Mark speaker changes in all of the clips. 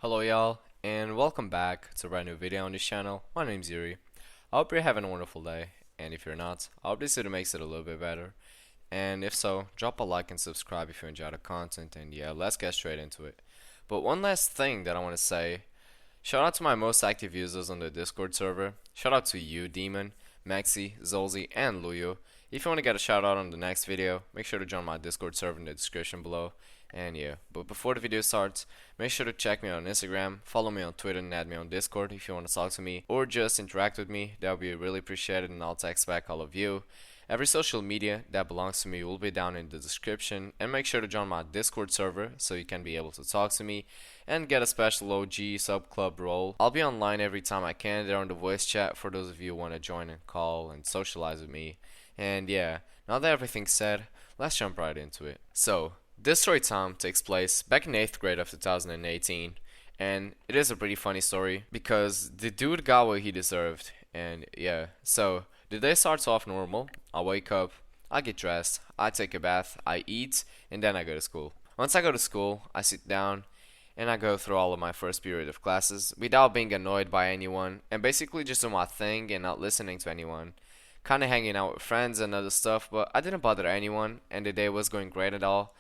Speaker 1: Hello y'all, and welcome back to a brand new video on this channel. My name's Yurii. I hope you're having a wonderful day, and if you're not, I hope this video makes it a little bit better. And if so, drop a like and subscribe if you enjoy the content, and yeah, let's get straight into it. But one last thing that I want to say, shout out to my most active users on the Discord server. Shout out to you, Demon, Maxi, Zolzi, and Luyo. If you want to get a shout out on the next video, make sure to join my Discord server in the description below. And yeah, but before the video starts, make sure to check me on Instagram, follow me on Twitter, and add me on Discord if you want to talk to me or just interact with me. That would be really appreciated, and I'll text back all of you. Every social media that belongs to me will be down in the description, and make sure to join my Discord server so you can be able to talk to me and get a special OG sub club role. I'll be online every time I can there on the voice chat for those of you who want to join and call and socialize with me. And yeah, now that everything's said, let's jump right into it. So, this story time takes place back in 8th grade of 2018, and it is a pretty funny story because the dude got what he deserved. And yeah, so the day starts off normal. I wake up, I get dressed, I take a bath, I eat, and then I go to school. Once I go to school, I sit down and I go through all of my first period of classes without being annoyed by anyone and basically just doing my thing and not listening to anyone. Kinda hanging out with friends and other stuff, but I didn't bother anyone and the day was going great at all.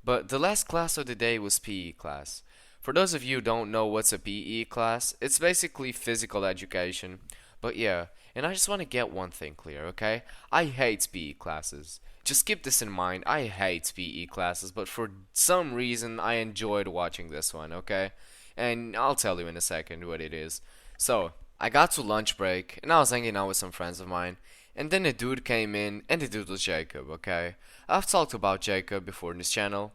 Speaker 1: But the last class of the day was PE class. For those of you who don't know what's a PE class, it's basically physical education. But yeah, and I just want to get one thing clear, okay? I hate PE classes. Just keep this in mind, I hate PE classes, but for some reason I enjoyed watching this one, okay? And I'll tell you in a second what it is. So, I got to lunch break, and I was hanging out with some friends of mine, and then a dude came in, and the dude was Jacob, okay? I've talked about Jacob before in this channel.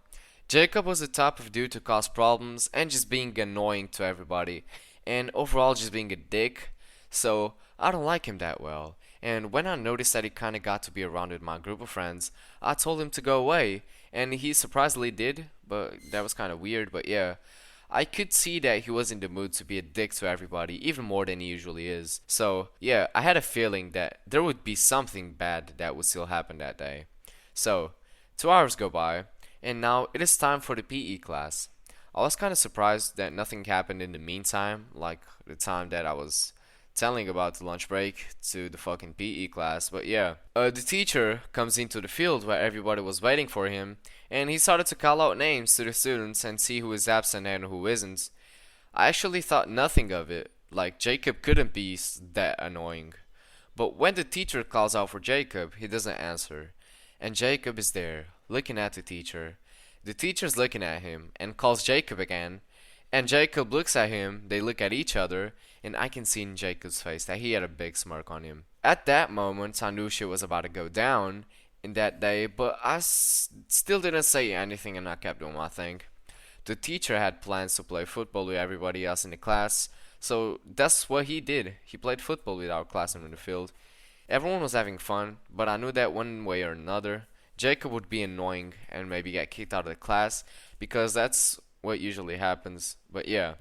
Speaker 1: Jacob was the type of dude to cause problems and just being annoying to everybody, and overall just being a dick, so I don't like him that well. And when I noticed that he kinda got to be around with my group of friends, I told him to go away, and he surprisingly did, but that was kinda weird, but yeah. I could see that he was in the mood to be a dick to everybody, even more than he usually is. So, yeah, I had a feeling that there would be something bad that would still happen that day. So, 2 hours go by, and now it is time for the PE class. I was kinda surprised that nothing happened in the meantime, like the time that I was telling about the lunch break to the fucking PE class, but yeah. The teacher comes into the field where everybody was waiting for him, and he started to call out names to the students and see who is absent and who isn't. I actually thought nothing of it, like Jacob couldn't be that annoying. But when the teacher calls out for Jacob, he doesn't answer. And Jacob is there, looking at the teacher. The teacher's looking at him and calls Jacob again, and Jacob looks at him, they look at each other, and I can see in Jacob's face that he had a big smirk on him. At that moment, I knew shit was about to go down in that day, but I still didn't say anything and I kept doing my thing. The teacher had plans to play football with everybody else in the class, so that's what he did. He played football with our classroom in the field. Everyone was having fun, but I knew that one way or another, Jacob would be annoying and maybe get kicked out of the class, because that's what usually happens. But yeah.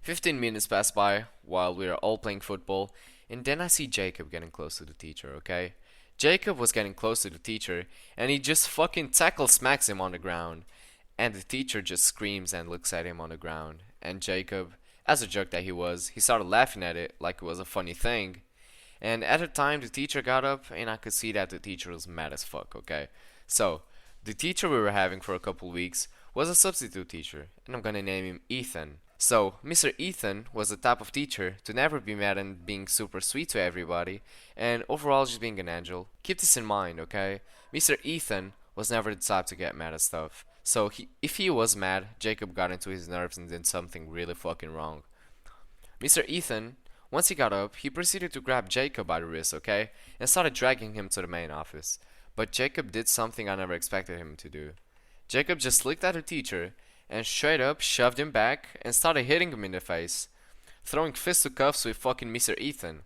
Speaker 1: 15 minutes pass by while we are all playing football, and then I see Jacob getting close to the teacher, okay? Jacob was getting close to the teacher, and he just fucking tackle smacks him on the ground. And the teacher just screams and looks at him on the ground. And Jacob, as a jerk that he was, he started laughing at it like it was a funny thing. And at the time, the teacher got up, and I could see that the teacher was mad as fuck, okay? So, the teacher we were having for a couple weeks was a substitute teacher, and I'm gonna name him Ethan. So, Mr. Ethan was the type of teacher to never be mad and being super sweet to everybody, and overall just being an angel. Keep this in mind, okay? Mr. Ethan was never the type to get mad at stuff. So, if he was mad, Jacob got into his nerves and did something really fucking wrong. Mr. Ethan, once he got up, he proceeded to grab Jacob by the wrist, okay? And started dragging him to the main office. But Jacob did something I never expected him to do. Jacob just looked at the teacher and straight up shoved him back and started hitting him in the face, throwing fisticuffs with fucking Mr. Ethan.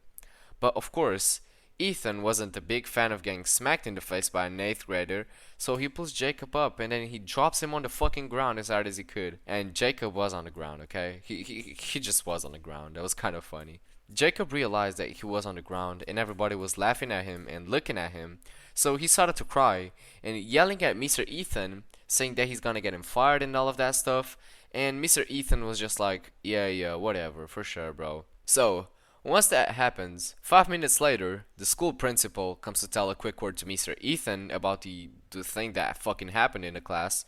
Speaker 1: But of course, Ethan wasn't a big fan of getting smacked in the face by an 8th grader, so he pulls Jacob up and then he drops him on the fucking ground as hard as he could. And Jacob was on the ground, okay? He just was on the ground. That was kind of funny. Jacob realized that he was on the ground and everybody was laughing at him and looking at him, so he started to cry and yelling at Mr. Ethan, saying that he's gonna get him fired and all of that stuff. And Mr. Ethan was just like, yeah, whatever, for sure, bro. So, once that happens, 5 minutes later, the school principal comes to tell a quick word to Mr. Ethan about the thing that fucking happened in the class.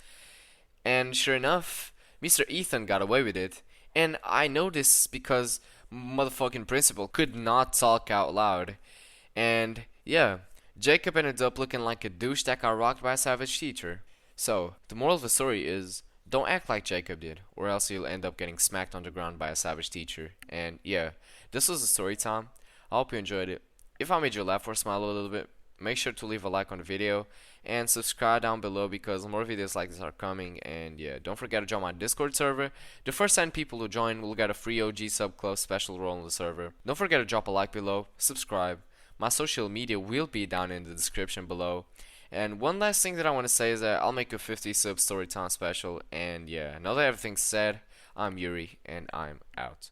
Speaker 1: And sure enough, Mr. Ethan got away with it. And I know this because motherfucking principal could not talk out loud. And yeah, Jacob ended up looking like a douche that got rocked by a savage teacher. So, the moral of the story is don't act like Jacob did, or else you'll end up getting smacked on the ground by a savage teacher. And yeah, this was a story time. I hope you enjoyed it. If I made you laugh or smile a little bit, make sure to leave a like on the video and subscribe down below because more videos like this are coming. And yeah, don't forget to join my Discord server. The first 10 people who join will get a free OG sub club special role in the server. Don't forget to drop a like below, subscribe. My social media will be down in the description below. And one last thing that I want to say is that I'll make a 50 sub storytime special. And yeah, now that everything's said, I'm Yurii and I'm out.